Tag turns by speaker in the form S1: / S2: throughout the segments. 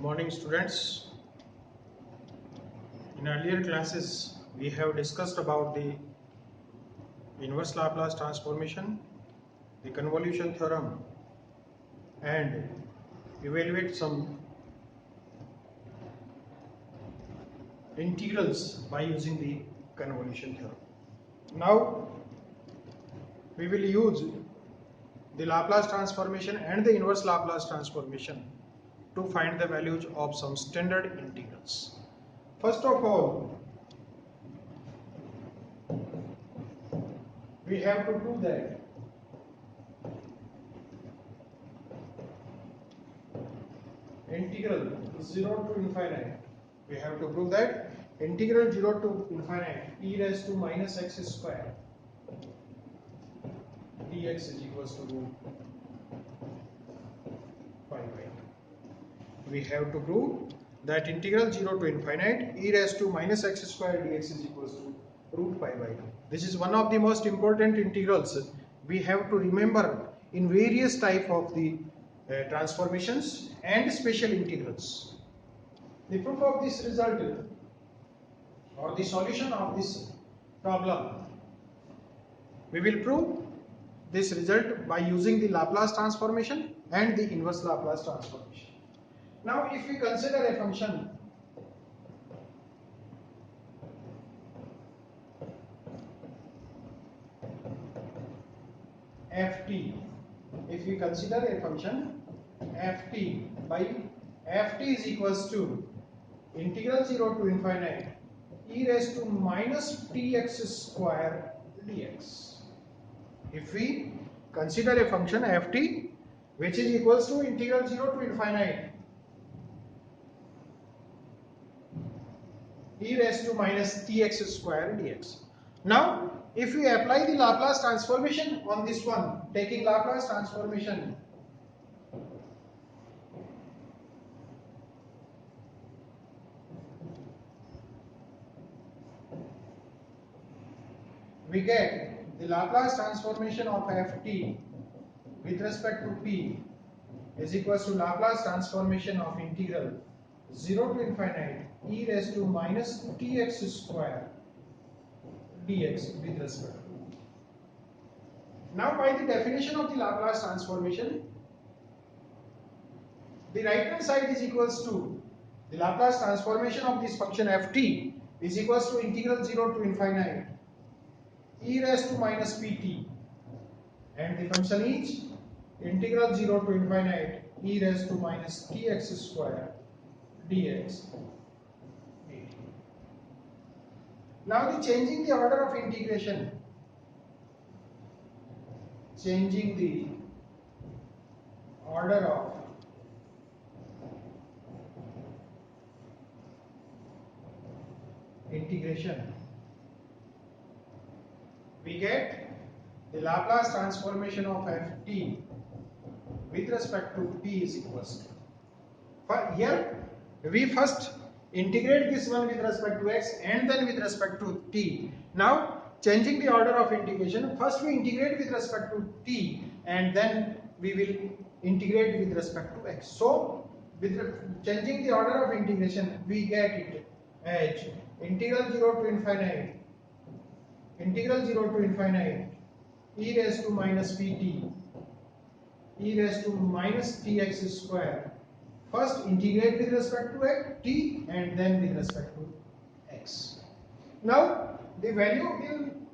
S1: Morning students. In earlier classes we have discussed about the inverse Laplace transformation, the convolution theorem, and evaluate some integrals by using the convolution theorem. Now we will use the Laplace transformation and the inverse Laplace transformation to find the values of some standard integrals. First of all, we have to prove that integral 0 to infinite. We have to prove that integral 0 to infinite e raised to minus x square dx is equals to root pi by 2. We have to prove that integral 0 to infinite e raised to minus x square dx is equals to root pi by 2. This is one of the most important integrals we have to remember in various type of the transformations and special integrals. The proof of this result or the solution of this problem, we will prove this result by using the Laplace transformation and the inverse Laplace transformation. Now if we consider a function ft, if we consider a function ft by ft is equals to integral 0 to infinite e raised to minus tx square dx. If we consider a function ft which is equals to integral 0 to infinite e raised to minus tx square dx. Now if we apply the Laplace transformation on this one, taking Laplace transformation, we get the Laplace transformation of ft with respect to p is equals to Laplace transformation of integral 0 to infinite e raised to minus tx square dx with respect to. Now by the definition of the Laplace transformation, the right hand side is equals to the Laplace transformation of this function ft is equals to integral 0 to infinite e raised to minus pt, and the function is integral 0 to infinite e raised to minus tx square dx. Now the changing the order of integration, changing the order of integration, we get the Laplace transformation of ft with respect to p is equals to. For here we first integrate this one with respect to x and then with respect to t. Now changing the order of integration, first we integrate with respect to t and then we will integrate with respect to x. So with changing the order of integration, we get it as integral 0 to infinite e raised to minus pt e raised to minus tx square. First integrate with respect to t and then with respect to x. Now the value in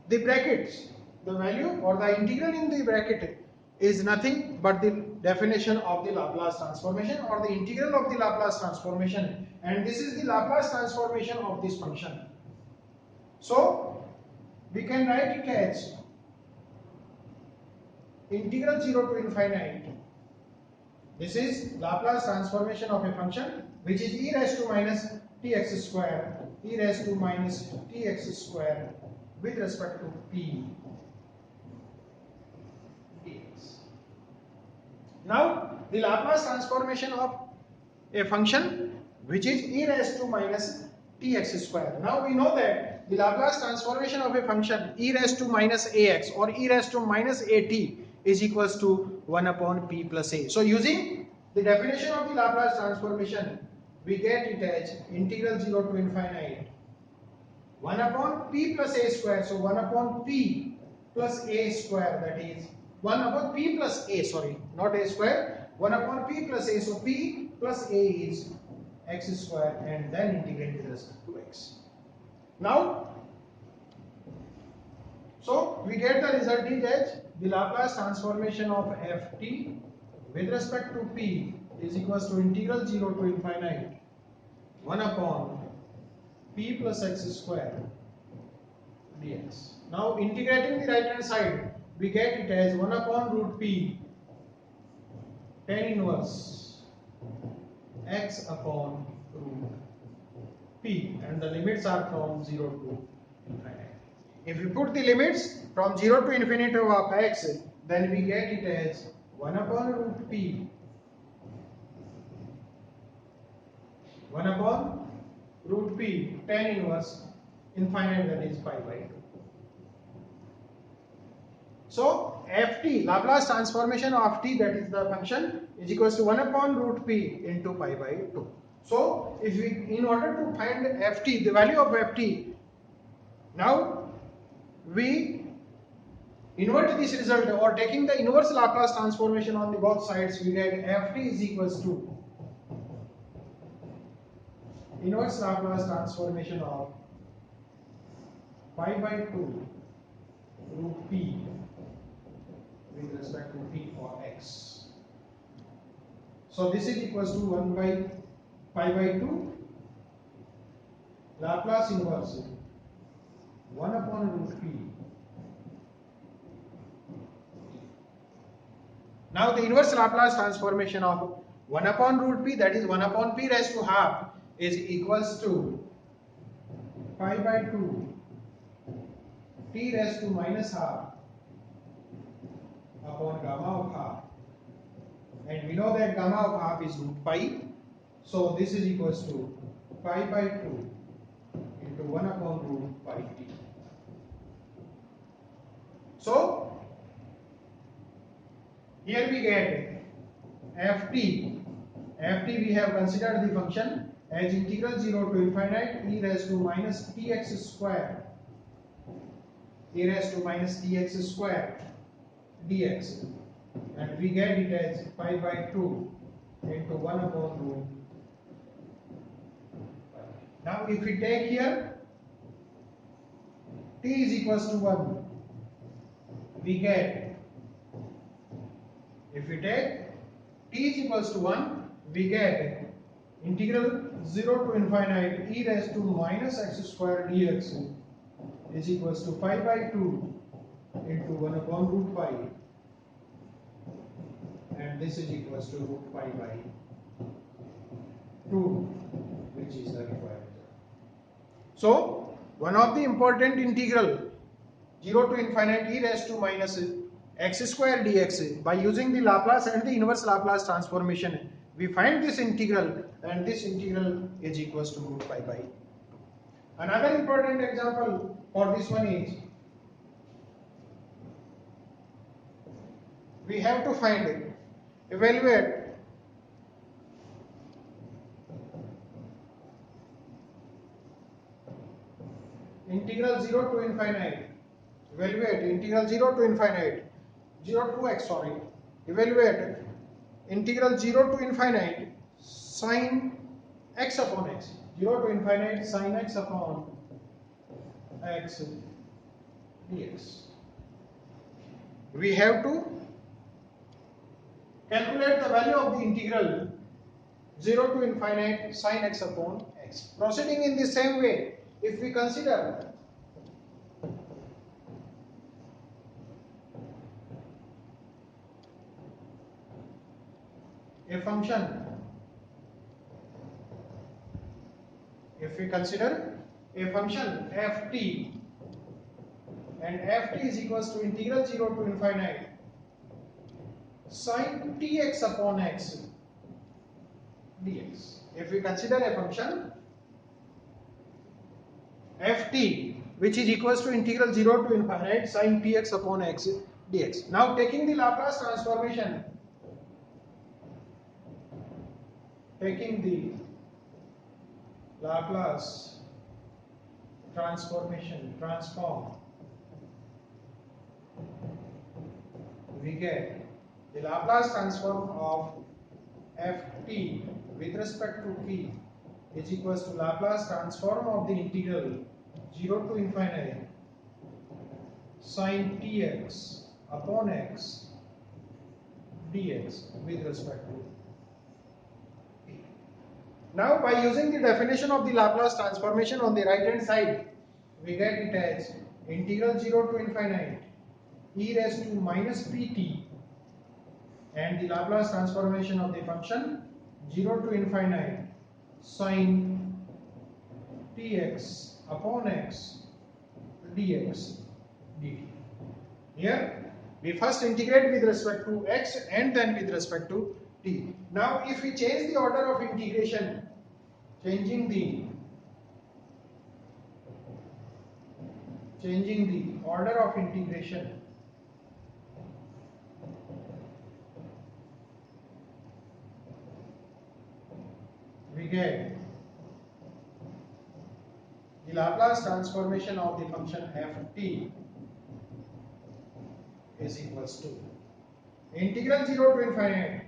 S1: the brackets, the value or the integral in the bracket is nothing but the definition of the Laplace transformation or the integral of the Laplace transformation, and this is the Laplace transformation of this function. So we can write it as integral 0 to infinite. This is Laplace transformation of a function which is e raised to minus tx square, e raised to minus tx square with respect to p dx. Now the Laplace transformation of a function which is e raised to minus tx square. Now we know that the Laplace transformation of a function e raised to minus ax or e raised to minus at is equals to 1 upon p plus a. So using the definition of the Laplace transformation, we get it as integral 0 to infinite 1 upon p plus a square. So 1 upon p plus a square, that is 1 upon p plus a, sorry, not a square, 1 upon p plus a. So p plus a is x square, and then integrate with respect to x. Now, so we get the result is as the Laplace transformation of ft with respect to p is equals to integral 0 to infinite 1 upon p plus x square dx. Now integrating the right hand side, we get it as 1 upon root p tan inverse x upon root p, and the limits are from 0 to infinite. If we put the limits from 0 to infinity of x, then we get it as 1 upon root p 1 upon root p tan inverse infinite, that is pi by 2. So ft, Laplace transformation of t, that is the function, is equals to 1 upon root p into pi by 2. So if we, in order to find ft, the value of ft, now we invert this result, or taking the inverse Laplace transformation on the both sides, we get ft is equals to inverse Laplace transformation of pi by 2 root p with respect to t or x. So this is equals to 1 by pi by 2 Laplace inverse 1 upon root p. Now the inverse Laplace transformation of 1 upon root p, that is 1 upon p raised to half, is equals to pi by 2 t raised to minus half upon gamma of half, and we know that gamma of half is root pi. So this is equals to pi by 2 into 1 upon root pi t. So here we get ft. Ft, we have considered the function as integral 0 to infinite e raised to minus tx square, e raised to minus tx square dx, and we get it as pi by 2 into 1 upon root. Now if we take here t is equals to 1, we get, if we take t is equals to 1, we get integral 0 to infinite e raised to minus x square dx is equals to pi by 2 into 1 upon root pi, and this is equals to root pi by 2, which is the required. So one of the important integral 0 to infinite e raised to minus x square dx, by using the Laplace and the inverse Laplace transformation, we find this integral, and this integral is equals to root pi by 2. Another important example for this one is, we have to find it, evaluate integral 0 to infinite, evaluate integral 0 to infinite 0 to x, sorry, evaluate integral 0 to infinite sin x upon x, 0 to infinite sin x upon x dx. We have to calculate the value of the integral 0 to infinite sin x upon x. Proceeding in the same way, if we consider a function, if we consider a function ft, and ft is equals to integral 0 to infinite sin tx upon x dx. If we consider a function ft which is equals to integral 0 to infinite sin tx upon x dx. Now taking the Laplace transformation, transform, we get the Laplace transform of ft with respect to t is equals to Laplace transform of the integral 0 to infinity sin tx upon x dx with respect to t. Now by using the definition of the Laplace transformation on the right hand side, we get it as integral 0 to infinity e raised to minus pt, and the Laplace transformation of the function 0 to infinity sin tx upon x dx dt. Here we first integrate with respect to x and then with respect to t. Now if we change the order of integration, changing the order of integration, we get the Laplace transformation of the function ft is equals to integral 0 to infinity.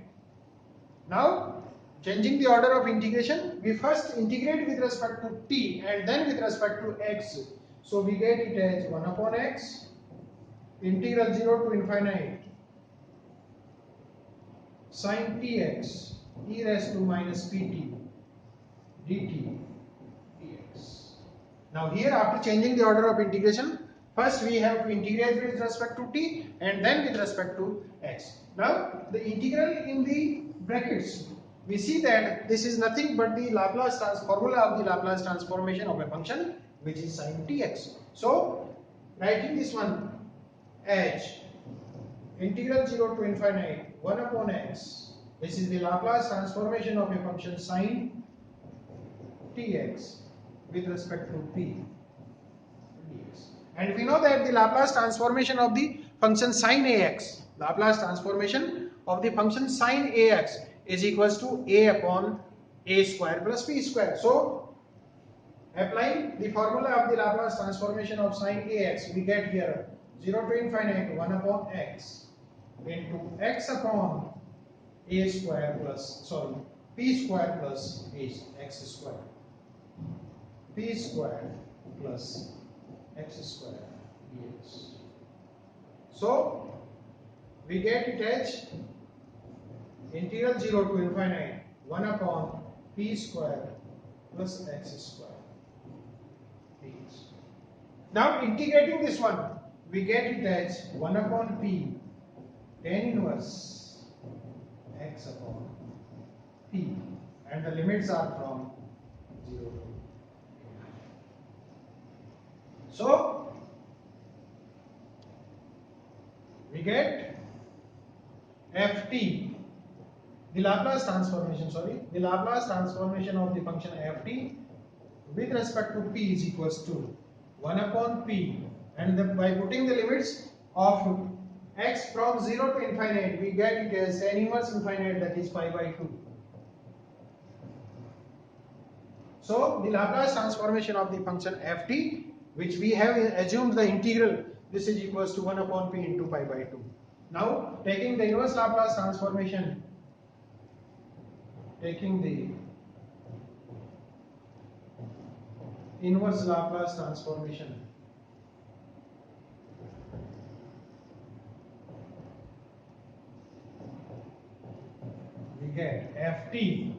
S1: Now changing the order of integration, we first integrate with respect to t and then with respect to x. So we get it as 1 upon x integral 0 to infinity sin tx e raised to minus pt dt dx. Now here, after changing the order of integration, first we have to integrate with respect to t and then with respect to x. Now the integral in the brackets, we see that this is nothing but the Laplace formula of the Laplace transformation of a function which is sin tx. So writing this one as integral 0 to infinity 1 upon x, this is the Laplace transformation of a function sin tx with respect to t dx. And we know that the Laplace transformation of the function sin ax, Laplace transformation of the function sin ax is equals to a upon a square plus b square. So applying the formula of the Laplace transformation of sin ax, we get here 0 to infinity 1 upon x into x upon a square plus, p square plus x square, p square plus x square dx. So we get it as integral 0 to infinity 1 upon p square plus x square dx. Now integrating this one, we get it as 1 upon p tan inverse x upon p, and the limits are from 0 to 1. So we get ft, the Laplace transformation of the function ft with respect to p is equals to 1 upon p, and by putting the limits of x from 0 to infinite, we get it as tan inverse infinite, that is pi by 2. So the Laplace transformation of the function ft, which we have assumed the integral, this is equals to 1 upon p into pi by 2. Now taking the inverse Laplace transformation, we get ft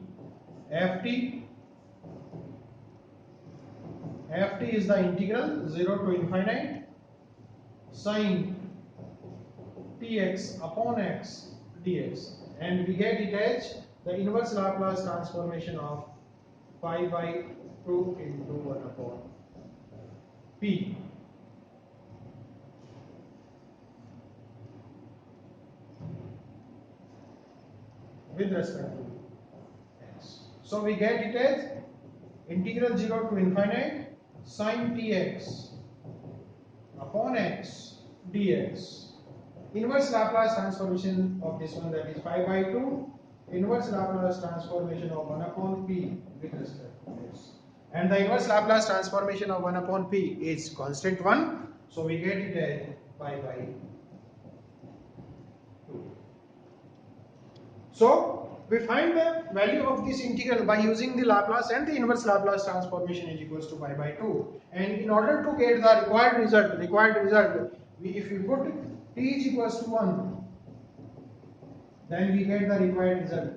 S1: is the integral 0 to infinite sin tx upon x dx, and we get it as the inverse Laplace transformation of pi by 2 into 1 upon p. With respect to x. So we get it as integral 0 to infinite sin tx upon x dx inverse Laplace transformation of this one, that is pi by 2, inverse Laplace transformation of 1 upon p with respect to x. And the inverse Laplace transformation of 1 upon p is constant 1, so we get it as pi by 2. So we find the value of this integral by using the Laplace and the inverse Laplace transformation is equals to pi by 2. And in order to get the required result, if we put t is equals to 1, then we get the required result.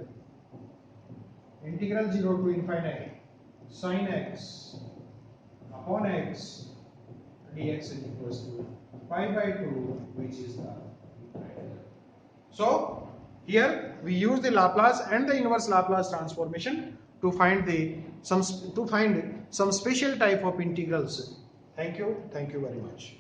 S1: Integral 0 to infinite sin x upon x dx is equals to pi by 2, which is the required result. So here we use the Laplace and the inverse Laplace transformation to find some special type of integrals. Thank you very much.